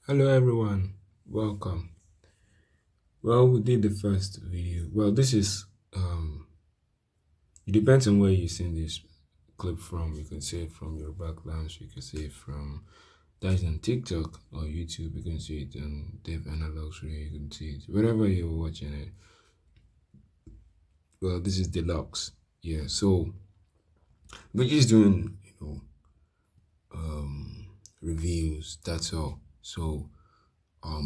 Hello everyone, welcome. Well, we did the first video. Well, this is it depends on where you're seeing this clip from. You can see it from your backgrounds, you can see it from that is on TikTok or YouTube, you can see it on Dev Analogs, you can see it wherever you're watching it. Well, this is deluxe. Yeah, so we're just doing reviews, that's all. So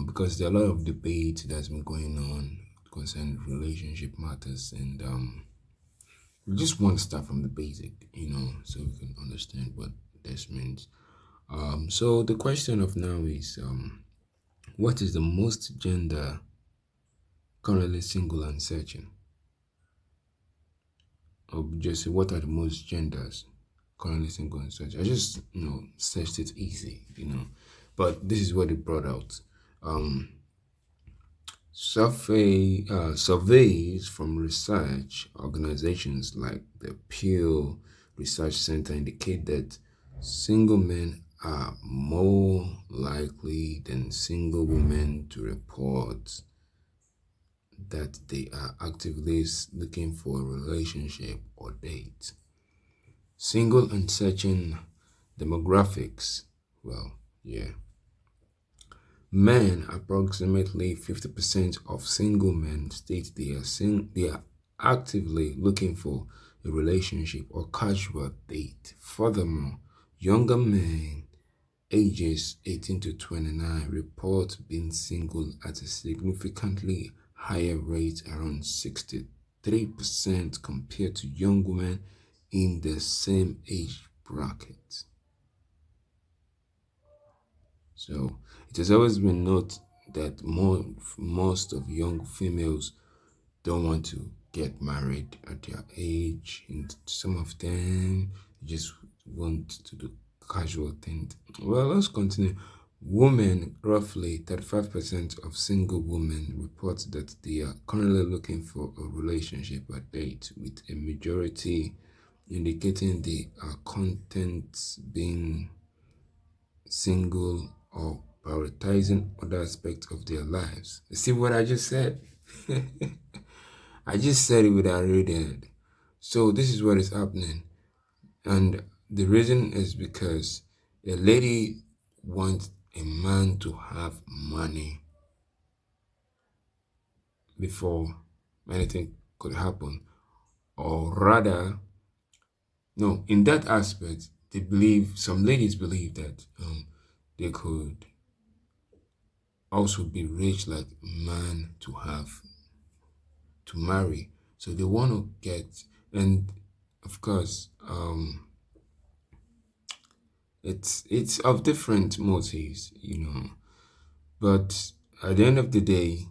because there are a lot of debate that's been going on concerning relationship matters, and we just want to start from the basic, so we can understand what this means. So the question of now is, what is the most gender currently single and searching? Or just say, what are the most genders currently single and searching? I just, searched it easy, but this is what it brought out. Um, surveys from research organizations like the Pew Research Center indicate that single men are more likely than single women to report that they are actively looking for a relationship or date. Single and searching demographics. Well, yeah. Men, approximately 50% of single men state they are actively looking for a relationship or casual date. Furthermore, younger men ages 18 to 29 report being single at a significantly higher rate, around 63% compared to young women in the same age bracket. So it has always been noted that most of young females don't want to get married at their age, and some of them just want to do casual things. Well, let's continue. Women, roughly 35% of single women report that they are currently looking for a relationship or date, with a majority indicating they are content being single or prioritizing other aspects of their lives. You see what I just said? I just said it without reading it. So this is what is happening. And the reason is because a lady wants a man to have money before anything could happen. Or rather, no, in that aspect, some ladies believe that they could also be rich like man to have to marry. So they want to get, and of course, it's of different motives, But at the end of the day,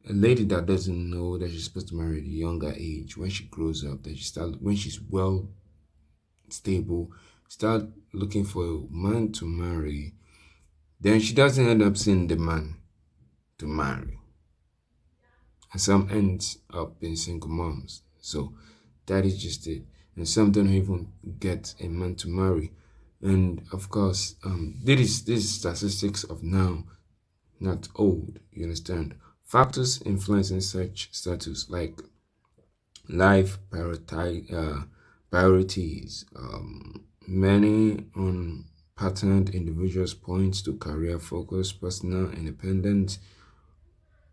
a lady that doesn't know that she's supposed to marry at a younger age, when she grows up, when she's well stable, start looking for a man to marry, then she doesn't end up seeing the man to marry. And some ends up being single moms. So that is just it. And some don't even get a man to marry. And of course, this is statistics of now, not old. You understand? Factors influencing such status like life priorities. Many unpatterned individuals point to career focus, personal independence,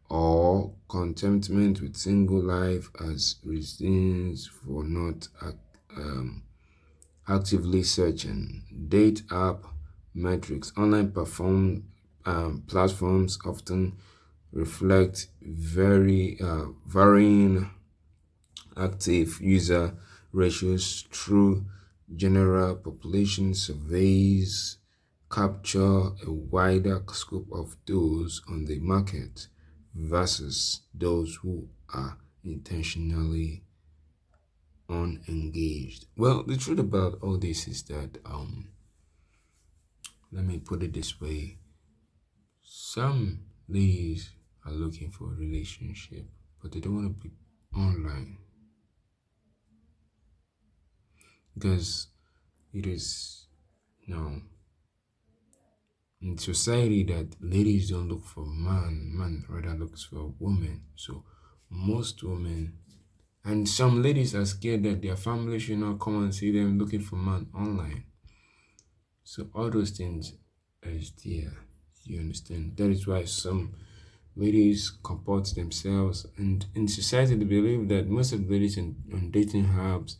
or contentment with single life as reasons for not actively searching. Date app metrics. Online platforms often reflect varying active user ratios through general population surveys, capture a wider scope of those on the market versus those who are intentionally unengaged. Well, the truth about all this is that let me put it this way. Some ladies are looking for a relationship, but they don't want to be online because it is in society that ladies don't look for man rather looks for a woman. So most women and some ladies are scared that their family should not come and see them looking for man online. So all those things is there. You understand? That is why some ladies comport themselves, and in society they believe that most of the ladies on dating apps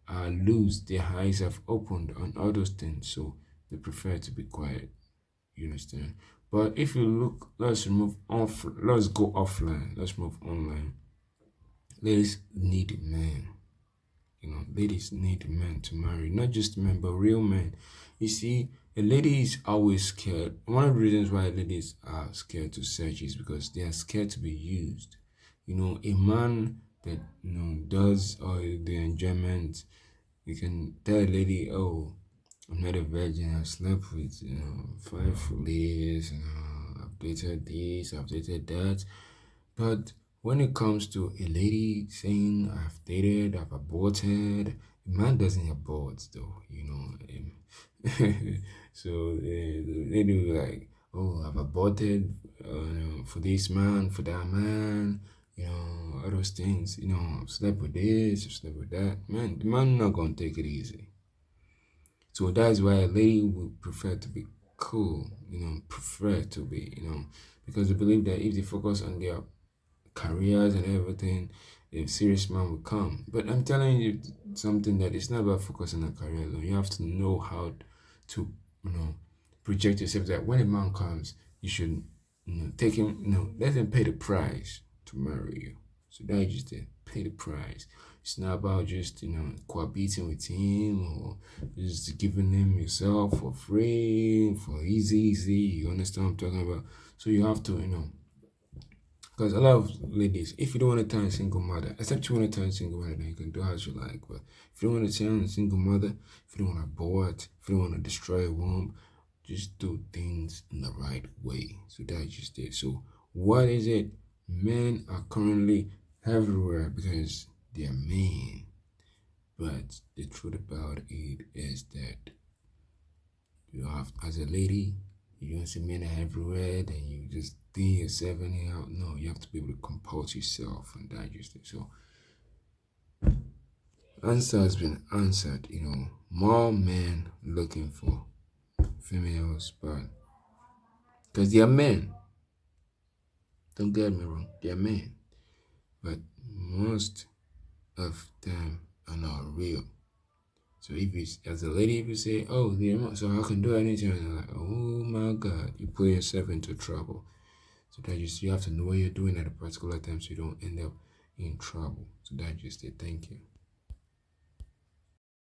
are loose. Their eyes have opened on all those things, so they prefer to be quiet. You understand? But if you look, let's go offline. Let's move online. Ladies need men. Ladies need men to marry, not just men, but real men. You see, a lady is always scared. One of the reasons why ladies are scared to search is because they are scared to be used. A man that does all the enjoyment, you can tell a lady, "Oh, I'm not a virgin. I've slept with five ladies. I've dated this, I've dated that." But when it comes to a lady saying I've dated, I've aborted, a man doesn't abort though. So they do like, oh, I've aborted for this man, for that man, all those things, I've slept with this, I've slept with that. Man, the man not gonna take it easy. So that's why a lady would prefer to be cool, prefer to be, because they believe that if they focus on their careers and everything, a serious man will come. But I'm telling you something that it's not about focusing on career alone. You have to know how to, project yourself that when a man comes, you should, take him, let him pay the price to marry you. So that's just it. Pay the price. It's not about just, cohabiting with him or just giving him yourself for free, for easy. You understand what I'm talking about? So you have to, because a lot of ladies, if you don't want to turn single mother, except you want to turn single mother, then you can do as you like. But if you don't want to turn a single mother, if you don't want to abort, if you don't want to destroy a womb, just do things in the right way. So that's just it. So what is it? Men are currently everywhere because they are men. But the truth about it is that you have, as a lady, you don't see men everywhere, then you just think yourself anyhow. No, you have to be able to compose yourself and digest it. So, answer has been answered. More men looking for females, but because they are men. Don't get me wrong, they are men, but most of them are not real. So if you, as a lady, if you say, "Oh, so I can do anything," and you're like, "Oh my God," you put yourself into trouble. So that you have to know what you're doing at a particular time so you don't end up in trouble. So that's just it. Thank you.